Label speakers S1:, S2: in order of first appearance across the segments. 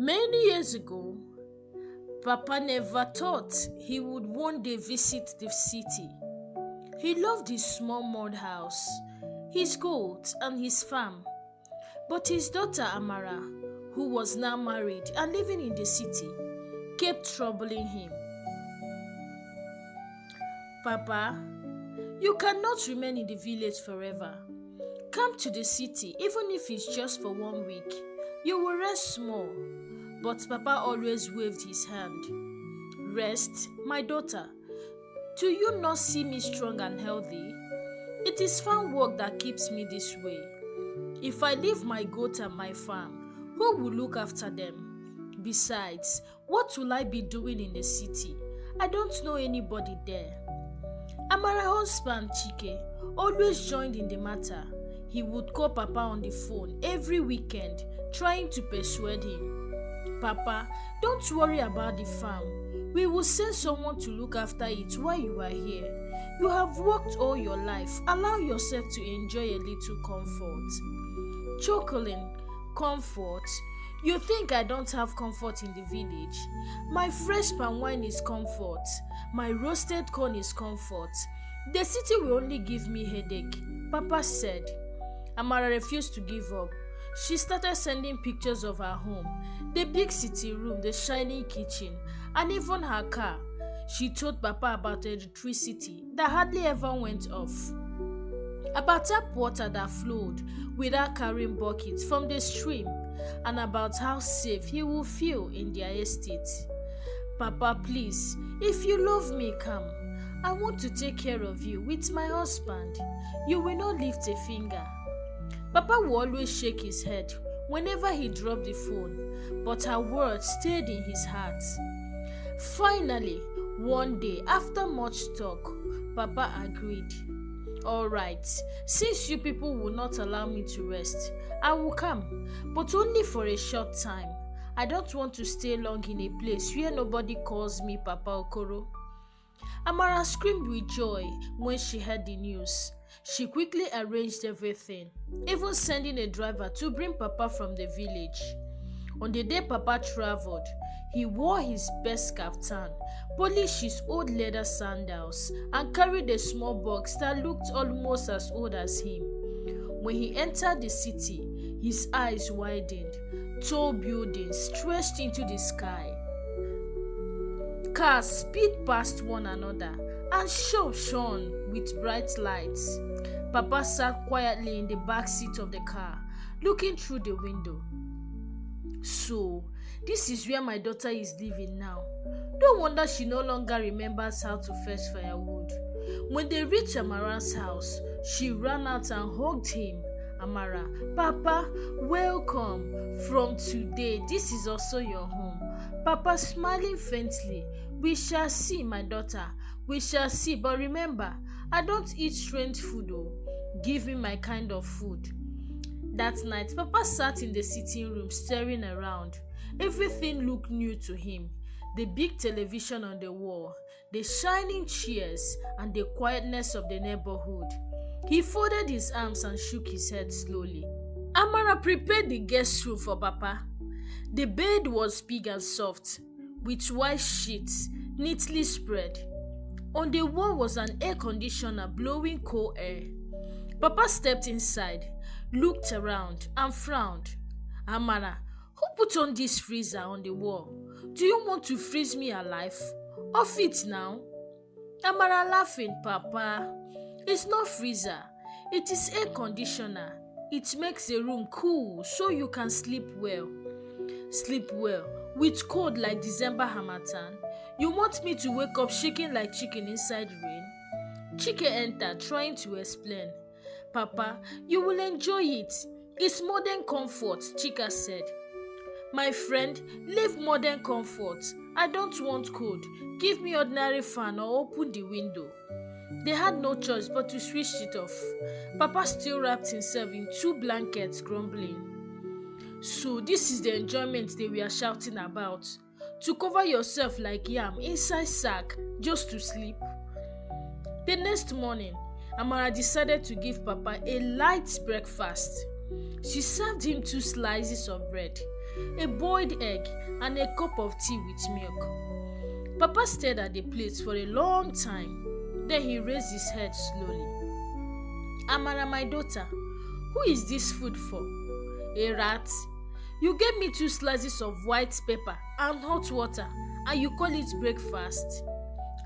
S1: Many years ago, Papa never thought he would one day visit the city. He loved his small mud house, his goats, and his farm. But his daughter Amara, who was now married and living in the city, kept troubling him. Papa, you cannot remain in the village forever. Come to the city, even if it's just for 1 week. You will rest small. But Papa always waved his hand. Rest, my daughter. Do you not see me strong and healthy? It is farm work that keeps me this way. If I leave my goat and my farm, who will look after them? Besides, what will I be doing in the city? I don't know anybody there. Amara's husband Chike always joined in the matter. He would call Papa on the phone every weekend, trying to persuade him. Papa, don't worry about the farm. We will send someone to look after it while you are here. You have worked all your life. Allow yourself to enjoy a little comfort. Chuckling, comfort? You think I don't have comfort in the village? My fresh palm wine is comfort. My roasted corn is comfort. The city will only give me headache, Papa said. Amara refused to give up. She started sending pictures of her home, the big city room, the shining kitchen, and even her car. She told Papa about electricity that hardly ever went off, about tap water that flowed without carrying buckets from the stream, and about how safe he will feel in their estate. Papa, please, if you love me, come. I want to take care of you with my husband. You will not lift a finger. Papa would always shake his head whenever he dropped the phone, but her words stayed in his heart. Finally, one day, after much talk, Papa agreed. All right, since you people will not allow me to rest, I will come, but only for a short time. I don't want to stay long in a place where nobody calls me Papa Okoro. Amara screamed with joy when she heard the news. She quickly arranged everything, even sending a driver to bring Papa from the village. On the day Papa traveled, he wore his best kaftan, polished his old leather sandals, and carried a small box that looked almost as old as him. When he entered the city, his eyes widened. Tall buildings stretched into the sky. Cars speed past one another, and shops shone with bright lights. Papa sat quietly in the back seat of the car, looking through the window. So, this is where my daughter is living now. No wonder she no longer remembers how to fetch firewood. When they reached Amara's house, she ran out and hugged him. Amara, Papa, welcome. From today, this is also your home. Papa smiling faintly. We shall see, my daughter. We shall see, but remember, I don't eat strange food though. Give me my kind of food. That night, Papa sat in the sitting room staring around. Everything looked new to him. The big television on the wall, the shining chairs, and the quietness of the neighborhood. He folded his arms and shook his head slowly. Amara prepared the guest room for Papa. The bed was big and soft, with white sheets neatly spread. On the wall was an air conditioner blowing cold air. Papa stepped inside, looked around, and frowned. Amara, who put on this freezer on the wall? Do you want to freeze me alive? Off it now. Amara laughing, Papa. It's not freezer. It is air conditioner. It makes the room cool so you can sleep well. Sleep well with cold like December harmattan. You want me to wake up shaking like chicken inside rain? Chike entered, trying to explain. Papa, you will enjoy it. It's modern comfort, Chika said. My friend, leave modern comfort. I don't want cold. Give me ordinary fan or open the window. They had no choice but to switch it off. Papa still wrapped himself in 2 blankets, grumbling. So this is the enjoyment they were shouting about. To cover yourself like yam inside sack just to sleep. The next morning, Amara decided to give Papa a light breakfast. She served him 2 slices of bread. a boiled egg, and a cup of tea with milk. Papa stared at the plates for a long time. Then he raised his head slowly. Amara, my daughter, who is this food for? A rat? You gave me 2 slices of white pepper and hot water, and you call it breakfast?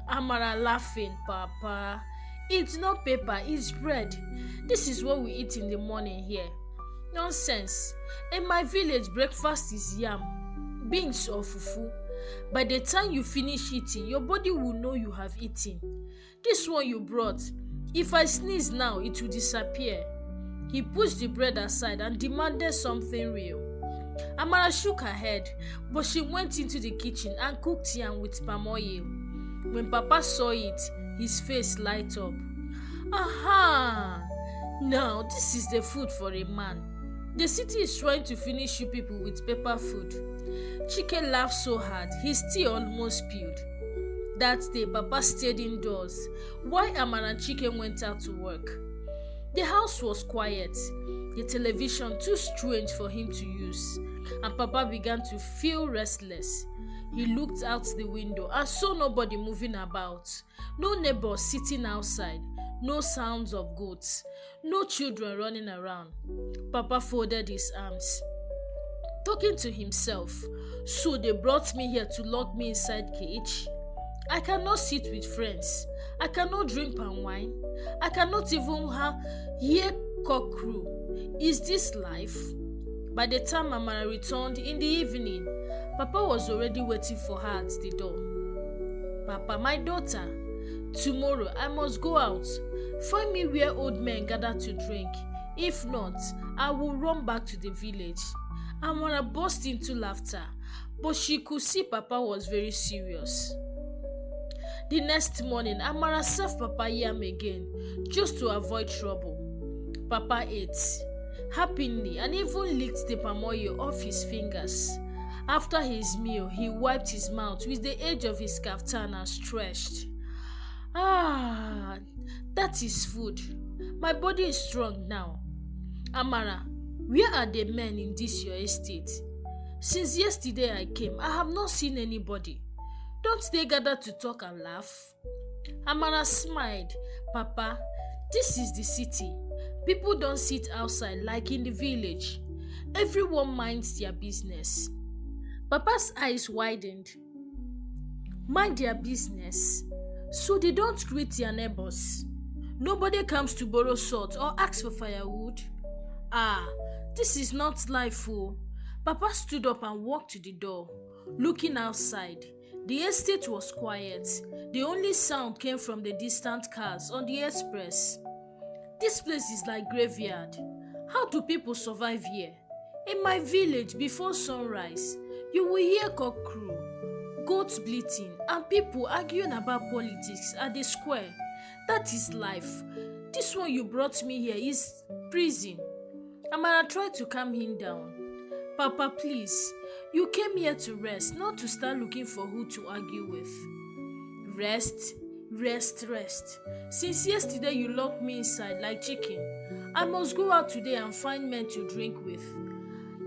S1: Amara laughing, Papa. It's not pepper, it's bread. This is what we eat in the morning here. Nonsense. In my village, breakfast is yam, beans or fufu. By the time you finish eating, your body will know you have eaten. This one you brought, if I sneeze now, it will disappear. He pushed the bread aside and demanded something real. Amara shook her head, but she went into the kitchen and cooked yam with palm oil. When Papa saw it, his face lighted up. Aha! Now this is the food for a man. The city is trying to finish you people with pepper food. Chike laughed so hard, his tea almost spilled. That day, Papa stayed indoors while Amara and Chike went out to work. The house was quiet, the television too strange for him to use, and Papa began to feel restless. He looked out the window and saw nobody moving about, no neighbors sitting outside, no sounds of goats, no children running around. Papa folded his arms, talking to himself. So they brought me here to lock me inside cage? I cannot sit with friends. I cannot drink palm wine. I cannot even hear cock crew. Is this life? By the time Amara returned in the evening, Papa was already waiting for her at the door. Papa, my daughter, tomorrow I must go out. Find me where old men gather to drink. If not, I will run back to the village. Amara burst into laughter, but she could see Papa was very serious. The next morning, Amara served Papa yam again, just to avoid trouble. Papa ate happily and even licked the palm oil off his fingers. After his meal, he wiped his mouth with the edge of his kaftan and stretched. Ah, that is food. My body is strong now. Amara, where are the men in this your estate? Since yesterday I came, I have not seen anybody. Don't they gather to talk and laugh? Amara smiled. Papa, this is the city. People don't sit outside like in the village. Everyone minds their business. Papa's eyes widened. Mind their business? So they don't greet their neighbors. Nobody comes to borrow salt or ask for firewood. Ah, this is not life, oh. Papa stood up and walked to the door, looking outside. The estate was quiet. The only sound came from the distant cars on the express. This place is like graveyard. How do people survive here? In my village, before sunrise, you will hear cock crew, goats bleating, and people arguing about politics at the square. That is life. This one you brought me here is prison. Amara tried to calm him down. Papa, please, you came here to rest, not to start looking for who to argue with. Rest, rest, rest. Since yesterday you locked me inside like chicken. I must go out today and find men to drink with.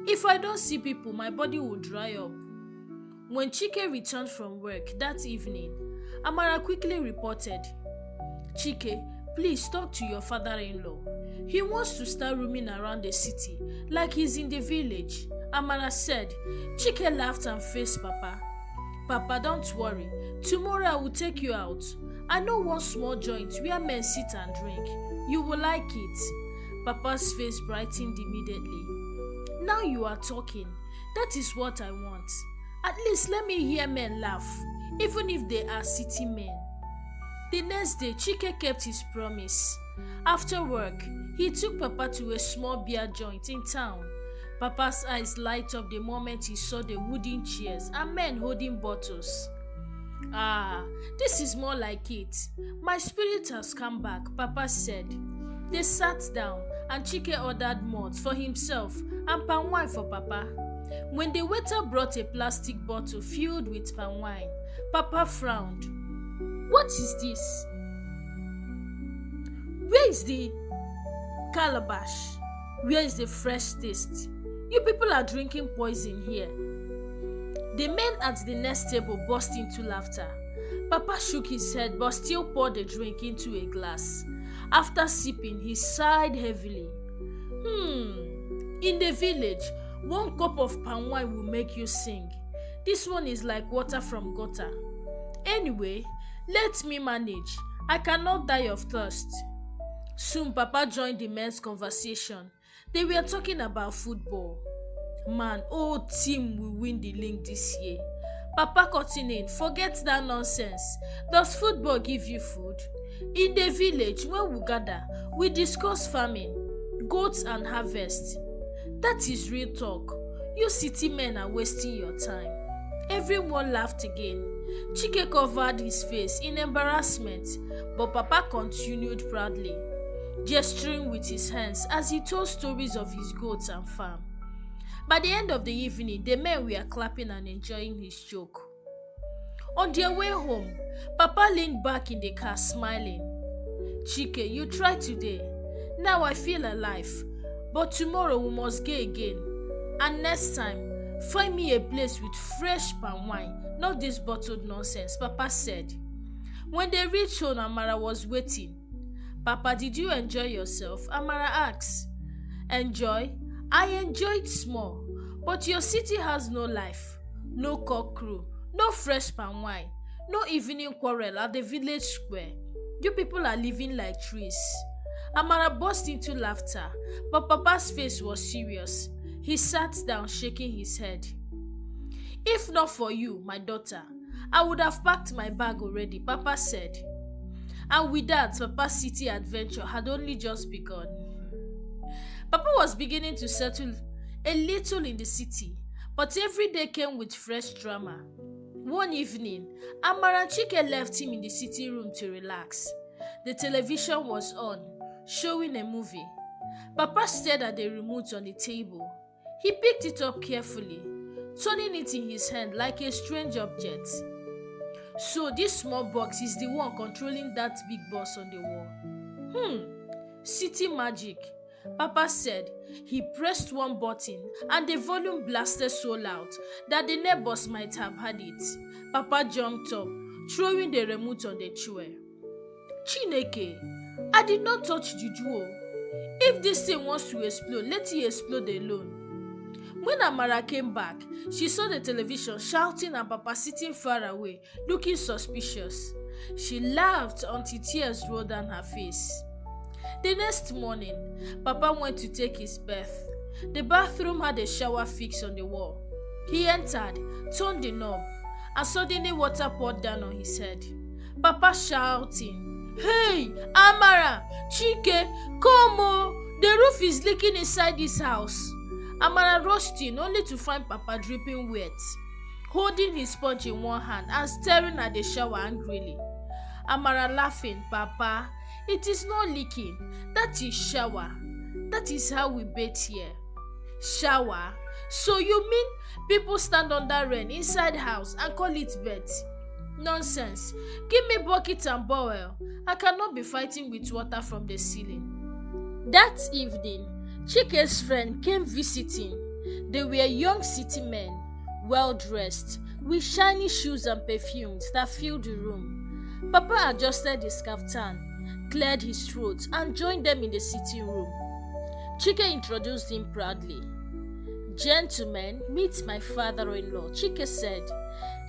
S1: If I don't see people, my body will dry up. When Chike returned from work that evening, Amara quickly reported, Chike, please talk to your father-in-law. He wants to start roaming around the city like he's in the village. Amara said. Chike laughed and faced Papa. Papa, don't worry. Tomorrow I will take you out. I know one small joint where men sit and drink. You will like it. Papa's face brightened immediately. Now you are talking. That is what I want. At least let me hear men laugh, even if they are city men. The next day, Chike kept his promise. After work, he took Papa to a small beer joint in town. Papa's eyes lighted up the moment he saw the wooden chairs and men holding bottles. Ah, this is more like it. My spirit has come back, Papa said. They sat down and Chike ordered malt for himself and palm wine for Papa. When the waiter brought a plastic bottle filled with palm wine, Papa frowned. What is this? Where is the calabash? Where is the fresh taste? You people are drinking poison here." The men at the next table burst into laughter. Papa shook his head but still poured the drink into a glass. After sipping, he sighed heavily. In the village, 1 cup of palm wine will make you sing. This one is like water from gutter. Anyway, let me manage. I cannot die of thirst." Soon, Papa joined the men's conversation. They were talking about football. "Man, old team will win the league this year." Papa cutting in, "Forget that nonsense. Does football give you food? In the village, when we gather, we discuss farming, goats and harvest. That is real talk. You city men are wasting your time." Everyone laughed again. Chike covered his face in embarrassment, but Papa continued proudly, gesturing with his hands as he told stories of his goats and farm. By the end of the evening, the men were clapping and enjoying his joke. On their way home, Papa leaned back in the car smiling. "Chike, you tried today. Now I feel alive. But tomorrow we must go again. And next time, find me a place with fresh palm wine, not this bottled nonsense," Papa said. When they reached home, Amara was waiting. "Papa, did you enjoy yourself?" Amara asked. "Enjoy? I enjoyed small. But your city has no life, no cock crew, no fresh palm wine, no evening quarrel at the village square. You people are living like trees." Amara burst into laughter, but Papa's face was serious. He sat down, shaking his head. "If not for you, my daughter, I would have packed my bag already," Papa said. And with that, Papa's city adventure had only just begun. Papa was beginning to settle a little in the city, but every day came with fresh drama. One evening, Amara and Chike left him in the sitting room to relax. The television was on, showing a movie. Papa stared at the remote on the table. He picked it up carefully, turning it in his hand like a strange object. "So this small box is the one controlling that big box on the wall." City magic," Papa said. He pressed one button and the volume blasted so loud that the neighbors might have heard it. Papa jumped up, throwing the remote on the chair. "Chineke, I did not touch Juju. If this thing wants to explode, let it explode alone." When Amara came back, she saw the television shouting and Papa sitting far away, looking suspicious. She laughed until tears rolled down her face. The next morning, Papa went to take his bath. The bathroom had a shower fixed on the wall. He entered, turned the knob, and suddenly water poured down on his head. Papa shouting, "Hey, Amara, Chike, come on! The roof is leaking inside this house." Amara rushed in only to find Papa dripping wet, holding his sponge in one hand and staring at the shower angrily. Amara laughing, "Papa, it is not leaking. That is shower. That is how we bathe here." "Shower? So you mean people stand under rain inside house and call it bed? Nonsense. Give me bucket and bowl. I cannot be fighting with water from the ceiling." That evening, Chike's friend came visiting. They were young city men, well dressed, with shiny shoes and perfumes that filled the room. Papa adjusted his kaftan, cleared his throat, and joined them in the sitting room. Chike introduced him proudly. "Gentlemen, meet my father-in-law," Chike said.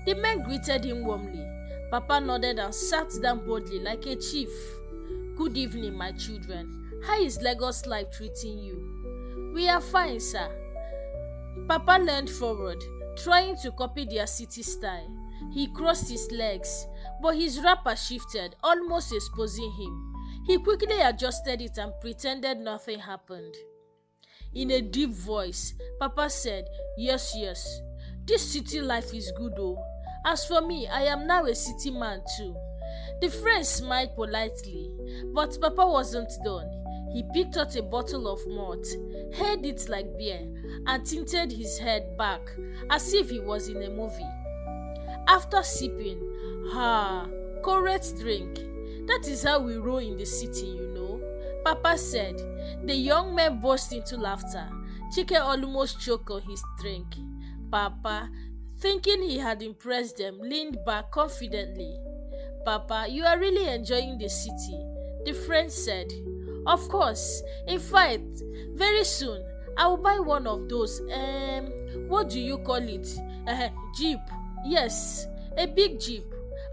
S1: The men greeted him warmly. Papa nodded and sat down boldly like a chief. "Good evening, my children. How is Lagos life treating you?" "We are fine, sir." Papa leaned forward, trying to copy their city style. He crossed his legs, but his wrapper shifted, almost exposing him. He quickly adjusted it and pretended nothing happened. In a deep voice, Papa said, Yes, this city life is good though. As for me, I am now a city man too." The friend smiled politely, but Papa wasn't done. He picked out a bottle of malt, held it like beer, and tilted his head back as if he was in a movie. After sipping, correct drink. That is how we roll in the city, you know," Papa said. The young men burst into laughter. Chike almost choked on his drink. Papa, thinking he had impressed them, leaned back confidently. Papa, you are really enjoying the city, the friend said. Of course. In fact, very soon, I will buy one of those, what do you call it? Jeep. Yes, a big jeep.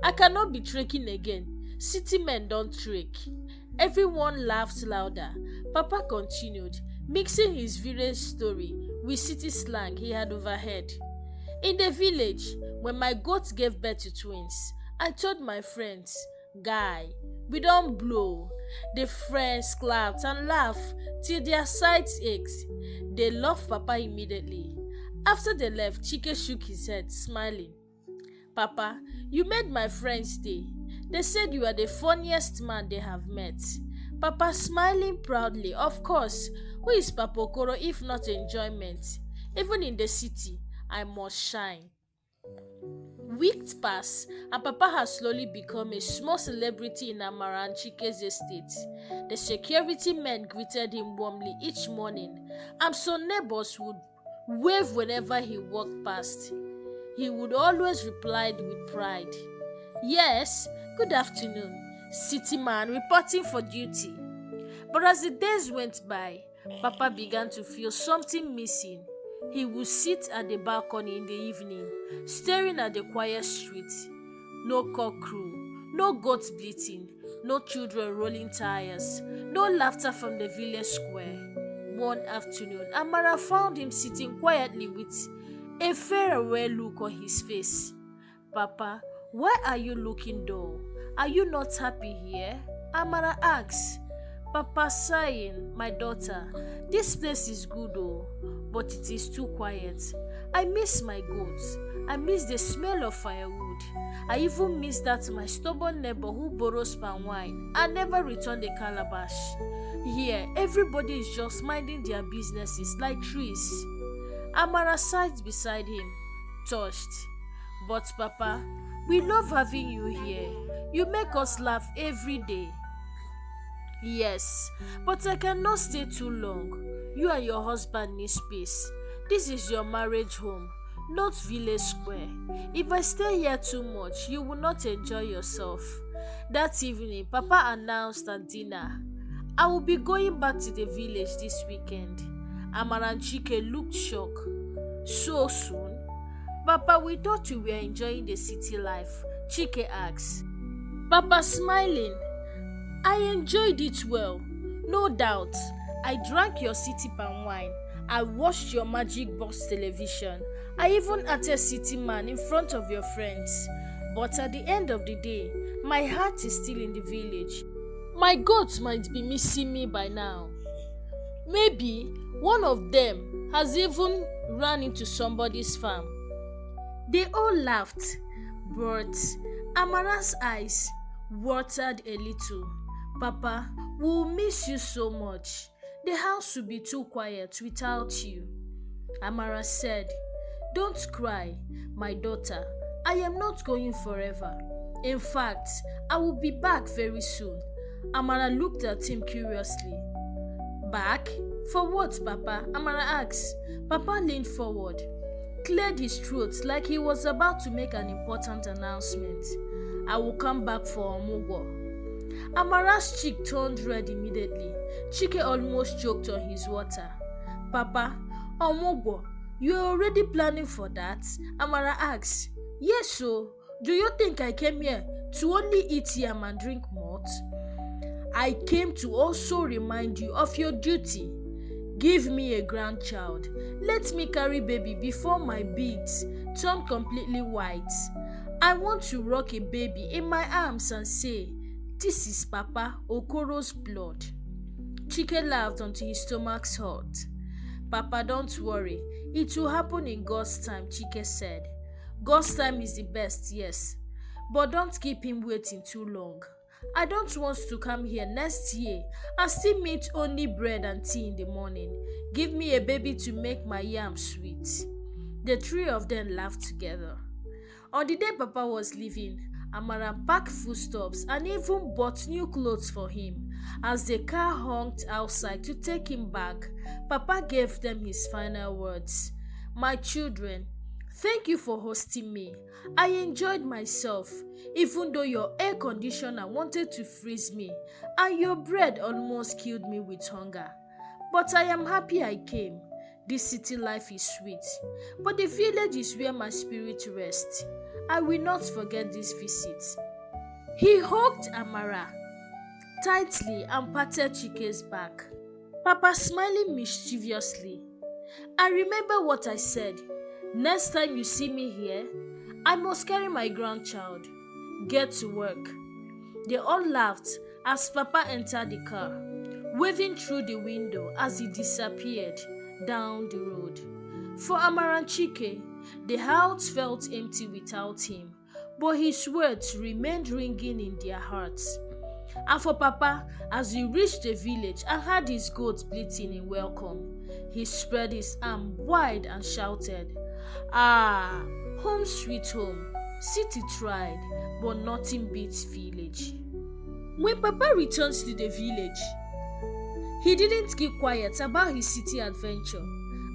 S1: I cannot be trekking again. City men don't trek. Everyone laughed louder. Papa continued, mixing his village story with city slang he had overheard. In the village, when my goats gave birth to twins, I told my friends, Guy, we don't blow. The friends clapped and laughed till their sides ached. They loved Papa immediately. After they left, Chike shook his head, smiling. Papa, you made my friends' day. They said you are the funniest man they have met. Papa smiling proudly. Of course, who is Papa Okoro if not enjoyment? Even in the city, I must shine. Weeks passed, and Papa has slowly become a small celebrity in Amara and Chike's estate. The security men greeted him warmly each morning, and some neighbors would wave whenever he walked past. He would always reply with pride, Yes, good afternoon, city man reporting for duty. But as the days went by, Papa began to feel something missing. He would sit at the balcony in the evening, staring at the quiet street. No cock crew, no goats bleating, no children rolling tires, no laughter from the village square. One afternoon, Amara found him sitting quietly with a farewell look on his face. Papa, why are you looking dull? Are you not happy here? Amara asked. Papa sighing, my daughter, this place is good though, but it is too quiet. I miss my goats. I miss the smell of firewood. I even miss that my stubborn neighbor who borrows palm wine and never return the calabash. Here, everybody is just minding their businesses like trees. Amara sat beside him, touched. But Papa, we love having you here. You make us laugh every day. Yes, but I cannot stay too long. You and your husband need space. This is your marriage home, not village square. If I stay here too much, you will not enjoy yourself. That evening, Papa announced at dinner, I will be going back to the village this weekend. Amara and Chike looked shocked. So soon? Papa, we thought you were enjoying the city life, Chike asked. Papa smiling. I enjoyed it well, no doubt. I drank your city palm wine. I watched your magic box television. I even acted city man in front of your friends. But at the end of the day, my heart is still in the village. My goats might be missing me by now. Maybe one of them has even run into somebody's farm. They all laughed, but Amara's eyes watered a little. Papa, we will miss you so much. The house will be too quiet without you. Amara said, Don't cry, my daughter. I am not going forever. In fact, I will be back very soon. Amara looked at him curiously. Back? For what, Papa? Amara asked. Papa leaned forward, cleared his throat like he was about to make an important announcement. I will come back for Omugwo. Amara's cheek turned red immediately. Chike almost choked on his water. Papa, Omugwo, you are already planning for that? Amara asked. Yes, so. Do you think I came here to only eat yam and drink malt? I came to also remind you of your duty. Give me a grandchild. Let me carry baby before my beads turn completely white. I want to rock a baby in my arms and say, This is Papa Okoro's blood. Chike laughed until his stomach hurt. Papa, don't worry. It will happen in God's time, Chike said. God's time is the best, yes. But don't keep him waiting too long. I don't want to come here next year and still meet only bread and tea in the morning. Give me a baby to make my yam sweet. The three of them laughed together. On the day Papa was leaving, Amara packed foodstuffs and even bought new clothes for him. As the car honked outside to take him back, Papa gave them his final words. "My children, thank you for hosting me. I enjoyed myself, even though your air conditioner wanted to freeze me and your bread almost killed me with hunger. But I am happy I came. This city life is sweet, but the village is where my spirit rests. I will not forget this visit." He hugged Amara tightly and patted Chike's back, Papa smiling mischievously. "I remember what I said. Next time you see me here, I must carry my grandchild. Get to work." They all laughed as Papa entered the car, waving through the window as he disappeared down the road. For Amara and Chike, the house felt empty without him, but his words remained ringing in their hearts. And for Papa, as he reached the village and heard his goats bleating in welcome, he spread his arm wide and shouted, "Ah, home sweet home. City tried, but nothing beats village." When Papa returns to the village, he didn't keep quiet about his city adventure.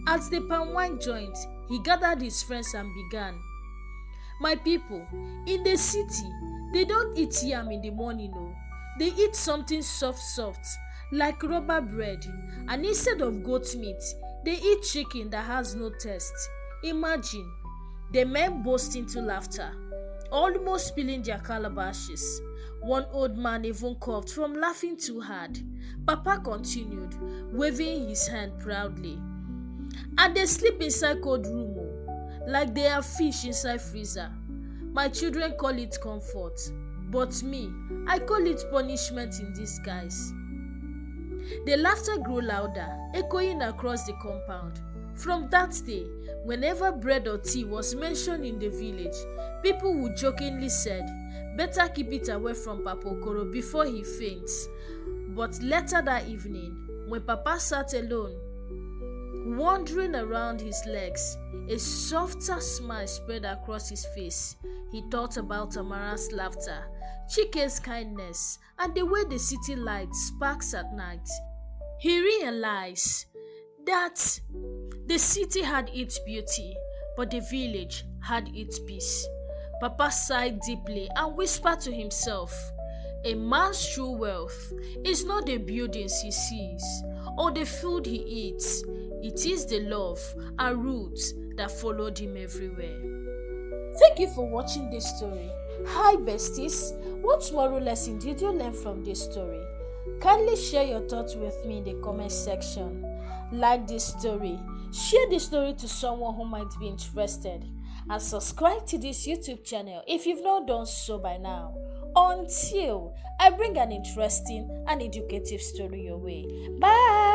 S1: At the palm wine joint, he gathered his friends and began, "My people, in the city, they don't eat yam in the morning, no. They eat something soft, like rubber bread, and instead of goat meat, they eat chicken that has no taste. Imagine." The men burst into laughter, almost spilling their calabashes. One old man even coughed from laughing too hard. Papa continued, waving his hand proudly. "And they sleep inside cold room, like they are fish inside freezer. My children call it comfort, but me, I call it punishment in disguise." The laughter grew louder, echoing across the compound. From that day, whenever bread or tea was mentioned in the village, people would jokingly say, "Better keep it away from Papa Okoro before he faints." But later that evening, when Papa sat alone, wandering around his legs, a softer smile spread across his face. He thought about Amara's laughter, Chike's kindness, and the way the city light sparks at night. He realized that the city had its beauty, but the village had its peace. Papa sighed deeply and whispered to himself, "A man's true wealth is not the buildings he sees or the food he eats. It is the love and roots that followed him everywhere." Thank you for watching this story. Hi besties, what moral lesson did you learn from this story? Kindly share your thoughts with me in the comment section. Like this story, share this story to someone who might be interested, and subscribe to this YouTube channel if you've not done so by now. Until I bring an interesting and educative story your way. Bye!